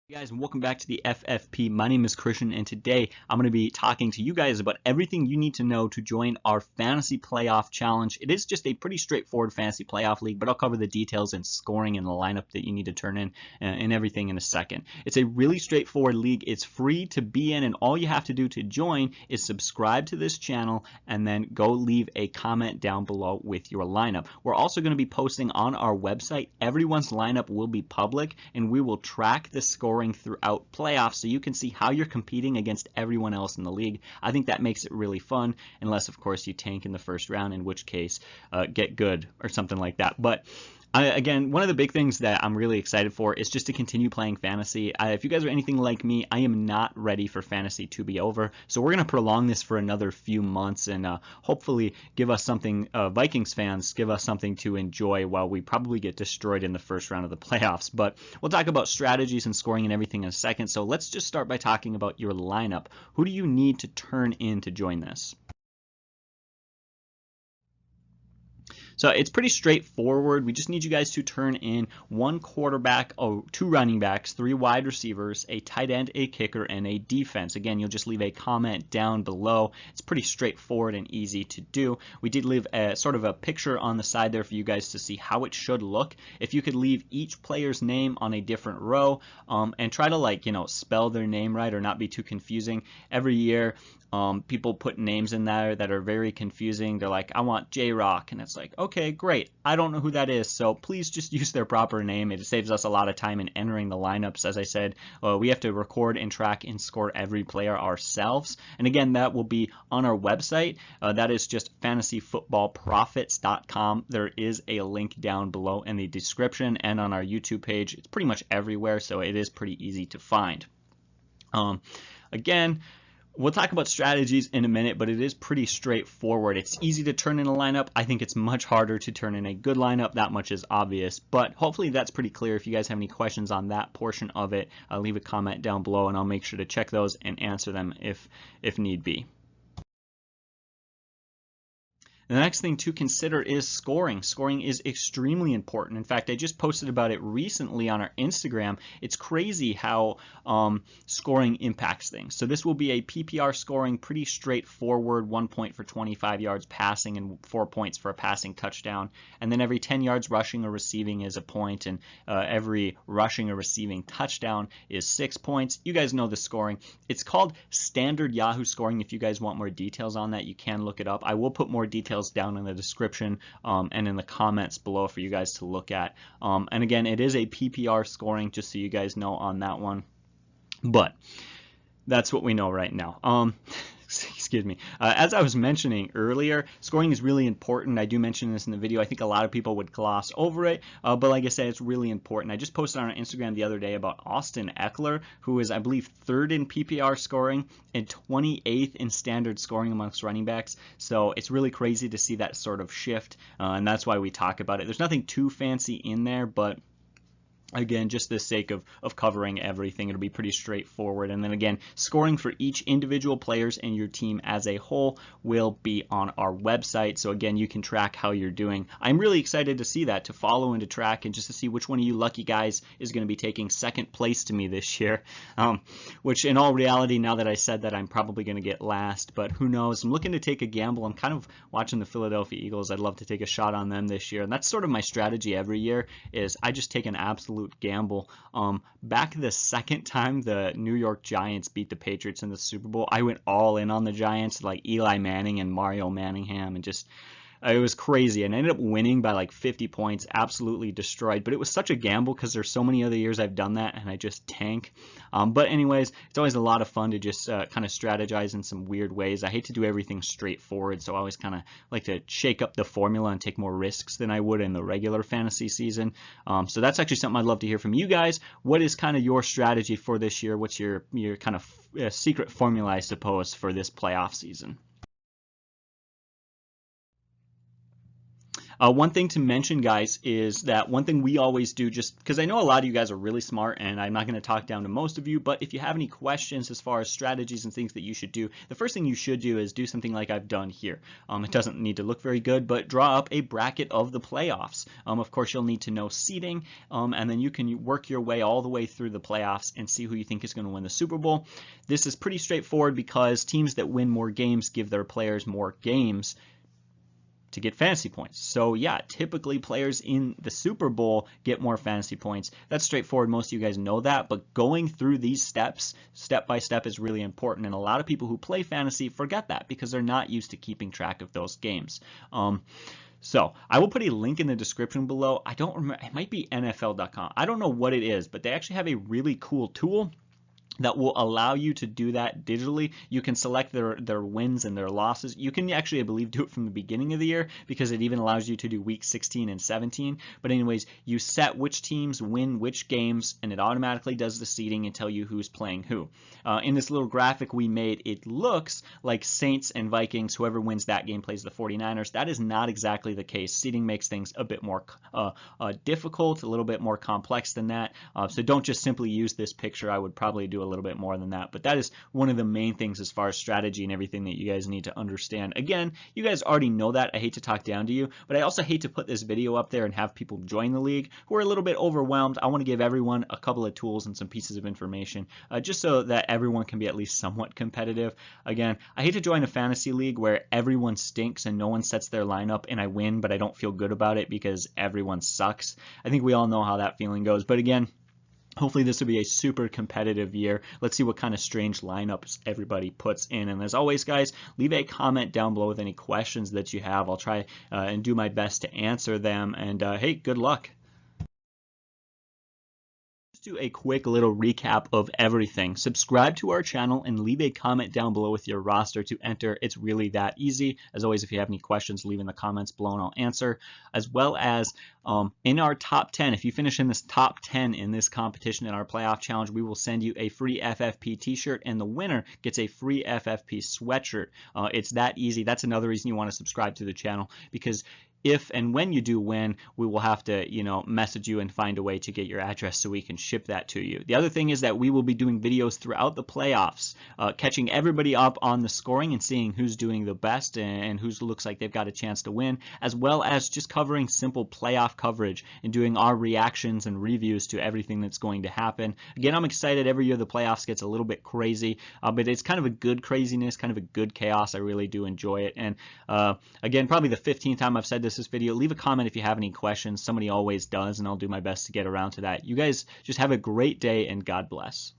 Hey guys, and welcome back to the FFP. My name is Christian, and today I'm going to be talking to you guys about everything you need to know to join our fantasy playoff challenge. It is just a pretty straightforward fantasy playoff league, but I'll cover the details and scoring and the lineup that you need to turn in and everything in a second. It's a really straightforward league. It's free to be in, and all you have to do to join is subscribe to this channel and then go leave a comment down below with your lineup. We're also going to be posting on our website. Everyone's lineup will be public, and we will track the score throughout playoffs so you can see how you're competing against everyone else in the league. I think that makes it really fun, unless of course you tank in the first round, in which case get good or something like that. But again, one of the big things that I'm really excited for is just to continue playing fantasy. If you guys are anything like me, I am not ready for fantasy to be over. So we're going to prolong this for another few months and hopefully give us something, Vikings fans, give us something to enjoy while we probably get destroyed in the first round of the playoffs. But we'll talk about strategies and scoring and everything in a second. So let's just start by talking about your lineup. Who do you need to turn in to join this? So it's pretty straightforward. We just need you guys to turn in one quarterback, two running backs, three wide receivers, a tight end, a kicker, and a defense. Again, you'll just leave a comment down below. It's pretty straightforward and easy to do. We did leave a sort of a picture on the side there for you guys to see how it should look. If you could leave each player's name on a different row and try to spell their name right or not be too confusing. Every year people put names in there that are very confusing. They're like, I want J-Rock, and it's like, okay, great. I don't know who that is, so please just use their proper name. It saves us a lot of time in entering the lineups. As I said, we have to record and track and score every player ourselves. And again, that will be on our website. That is just fantasyfootballprofits.com. There is a link down below in the description and on our YouTube page. It's pretty much everywhere, so it is pretty easy to find. Again, we'll talk about strategies in a minute, but it is pretty straightforward. It's easy to turn in a lineup. I think it's much harder to turn in a good lineup. That much is obvious, but hopefully that's pretty clear. If you guys have any questions on that portion of it, leave a comment down below and I'll make sure to check those and answer them if need be. The next thing to consider is scoring. Scoring is extremely important. In fact, I just posted about it recently on our Instagram. It's crazy how scoring impacts things. So this will be a PPR scoring, pretty straightforward, 1 point for 25 yards passing and 4 points for a passing touchdown. And then every 10 yards rushing or receiving is a point, and every rushing or receiving touchdown is 6 points. You guys know the scoring. It's called standard Yahoo scoring. If you guys want more details on that, you can look it up. I will put more details down in the description and in the comments below for you guys to look at. And again, it is a PPR scoring, just so you guys know on that one. But that's what we know right now. Excuse me. As I was mentioning earlier, scoring is really important. I do mention this in the video. I think a lot of people would gloss over it, but like I said, it's really important. I just posted on our Instagram the other day about Austin Eckler, who is, I believe, 3rd in PPR scoring and 28th in standard scoring amongst running backs. So it's really crazy to see that sort of shift, and that's why we talk about it. There's nothing too fancy in there, but again, just the sake of covering everything, it'll be pretty straightforward. And then again, scoring for each individual players in your team as a whole will be on our website. So again, you can track how you're doing. I'm really excited to see that, to follow and to track, and just to see which one of you lucky guys is going to be taking 2nd place to me this year. Which in all reality, now that I said that, I'm probably going to get last, but who knows? I'm looking to take a gamble. I'm kind of watching the Philadelphia Eagles. I'd love to take a shot on them this year. And that's sort of my strategy every year, is I just take an absolute gamble. Back the second time the New York Giants beat the Patriots in the Super Bowl, I went all in on the Giants, like Eli Manning and Mario Manningham, and just it was crazy, and I ended up winning by like 50 points, absolutely destroyed. But it was such a gamble because there's so many other years I've done that and I just tank. But anyways, it's always a lot of fun to just kind of strategize in some weird ways. I hate to do everything straightforward, so I always kind of like to shake up the formula and take more risks than I would in the regular fantasy season. So that's actually something I'd love to hear from you guys. What is kind of your strategy for this year? What's your kind of secret formula, I suppose, for this playoff season? One thing to mention, guys, is that one thing we always do, just because I know a lot of you guys are really smart and I'm not going to talk down to most of you, but if you have any questions as far as strategies and things that you should do, the first thing you should do is do something like I've done here. It doesn't need to look very good, but draw up a bracket of the playoffs. Of course, you'll need to know seeding, and then you can work your way all the way through the playoffs and see who you think is going to win the Super Bowl. This is pretty straightforward because teams that win more games give their players more games to get fantasy points. So yeah, typically players in the Super Bowl get more fantasy points. That's straightforward. Most of you guys know that, but going through these steps, step by step, is really important. And a lot of people who play fantasy forget that because they're not used to keeping track of those games. So I will put a link in the description below. I don't remember, it might be NFL.com. I don't know what it is, but they actually have a really cool tool that will allow you to do that digitally. You can select their wins and their losses. You can actually, I believe, do it from the beginning of the year because it even allows you to do week 16 and 17. But anyways, you set which teams win which games, and it automatically does the seeding and tell you who's playing who. In this little graphic we made, it looks like Saints and Vikings, whoever wins that game plays the 49ers. That is not exactly the case. Seeding makes things a bit more difficult, a little bit more complex than that. So don't just simply use this picture. I would probably do a little bit more than that, but that is one of the main things as far as strategy and everything that you guys need to understand. Again, you guys already know that. I hate to talk down to you, but I also hate to put this video up there and have people join the league who are a little bit overwhelmed. I want to give everyone a couple of tools and some pieces of information just so that everyone can be at least somewhat competitive. Again, I hate to join a fantasy league where everyone stinks and no one sets their lineup and I win, but I don't feel good about it because everyone sucks. I think we all know how that feeling goes, but again, hopefully this will be a super competitive year. Let's see what kind of strange lineups everybody puts in. And as always, guys, leave a comment down below with any questions that you have. I'll try and do my best to answer them. And hey, good luck. Do a quick little recap of everything. Subscribe to our channel and leave a comment down below with your roster to enter. It's really that easy. As always, if you have any questions, leave in the comments below and I'll answer. As well as in our top 10, if you finish in this top 10 in this competition in our playoff challenge, we will send you a free FFP t-shirt and the winner gets a free FFP sweatshirt. It's that easy. That's another reason you want to subscribe to the channel, because if and when you do win, we will have to, message you and find a way to get your address so we can ship that to you. The other thing is that we will be doing videos throughout the playoffs, catching everybody up on the scoring and seeing who's doing the best and who looks like they've got a chance to win, as well as just covering simple playoff coverage and doing our reactions and reviews to everything that's going to happen. Again, I'm excited. Every year the playoffs gets a little bit crazy, but it's kind of a good craziness, kind of a good chaos. I really do enjoy it. And again, probably the 15th time I've said this video. Leave a comment if you have any questions. Somebody always does, and I'll do my best to get around to that. You guys just have a great day and God bless.